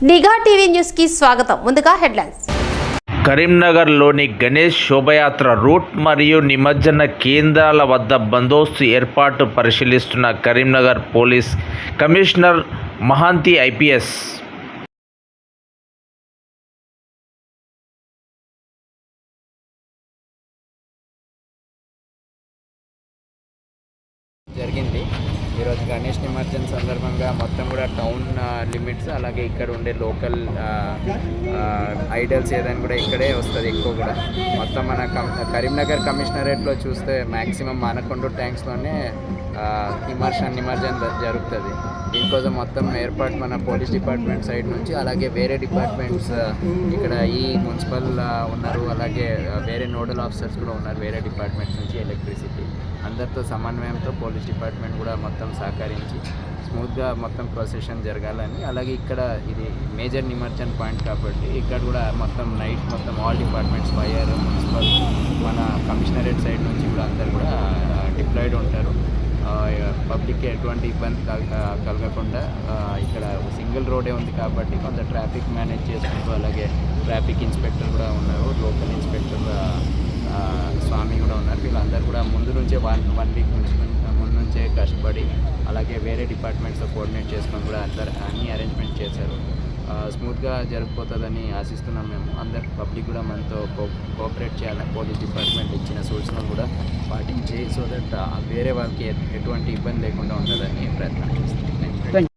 నిఘా TV news కి స్వాగతం. ముందుగా హెడ్లైన్స్. కరీంనగర్లోని గణేష్ శోభయాత్ర రూట్ మరియు నిమజ్జన కేంద్రాల వద్ద బందోబస్తు ఏర్పాటు పరిశీలిస్తున్న Karimnagar police commissioner Mahant IPS. జరిగింది. ఈరోజు గణేష్ నిమజ్జన సందర్భంగా మొత్తం కూడా టౌన్ లిమిట్స్ అలాగే ఇక్కడ ఉండే లోకల్ ఐడల్స్ ఏదైనా కూడా ఇక్కడే వస్తుంది. ఎక్కువ కూడా మొత్తం మన కరీంనగర్ కమిషనరేట్లో చూస్తే మ్యాక్సిమం మానకొండ ట్యాంక్స్లోనే నిమజ్జన జరుగుతుంది. దీనికోసం మొత్తం ఏర్పాటు మన పోలీస్ డిపార్ట్మెంట్ సైడ్ నుంచి అలాగే వేరే డిపార్ట్మెంట్స్ ఇక్కడ ఈ మున్సిపల్ ఉన్నారు, అలాగే వేరే నోడల్ ఆఫీసర్స్ కూడా ఉన్నారు వేరే డిపార్ట్మెంట్స్ నుంచి, ఎలక్ట్రిసిటీ అందరితో సమన్వయంతో పోలీస్ డిపార్ట్మెంట్ కూడా మొత్తం సహకరించి స్మూత్గా మొత్తం ప్రొసెషన్ జరగాలని, అలాగే ఇక్కడ ఇది మేజర్ నిమజ్జన పాయింట్ కాబట్టి ఇక్కడ కూడా మొత్తం నైట్ మొత్తం ఆల్ డిపార్ట్మెంట్స్ ఫైర్, మున్సిపల్, మన కమిషనరేట్ సైడ్ నుంచి కూడా అందరు కూడా డిప్లాయిడ్ ఉంటారు. పబ్లిక్కి ఎటువంటి ఇబ్బంది కలగకుండా ఇక్కడ సింగిల్ రోడే ఉంది కాబట్టి కొంత ట్రాఫిక్ మేనేజ్ చేసుకుంటూ, అలాగే ట్రాఫిక్ ఇన్స్పెక్టర్ కూడా ఉన్నారు, లోకల్ ఇన్స్పెక్టర్ స్వామి కూడా ఉన్నారు. వీళ్ళందరూ కూడా ముందు నుంచే 1 వీక్ ముందు నుంచే కష్టపడి అలాగే వేరే డిపార్ట్మెంట్స్తో కోఆర్డినేట్ చేసుకొని కూడా అన్ని అరేంజ్మెంట్ చేశారు. స్మూత్గా జరిగిపోతుందని ఆశిస్తున్నాం. మేము అందరు పబ్లిక్ కూడా మనతో కోఆపరేట్ చేయాలని పోలీస్ డిపార్ట్మెంట్ ఇచ్చిన సూచనలు కూడా పాటించి సో దట్ వేరే వాళ్ళకి ఎటువంటి ఇబ్బంది లేకుండా ఉంటుందని ప్రయత్నం చేస్తాం.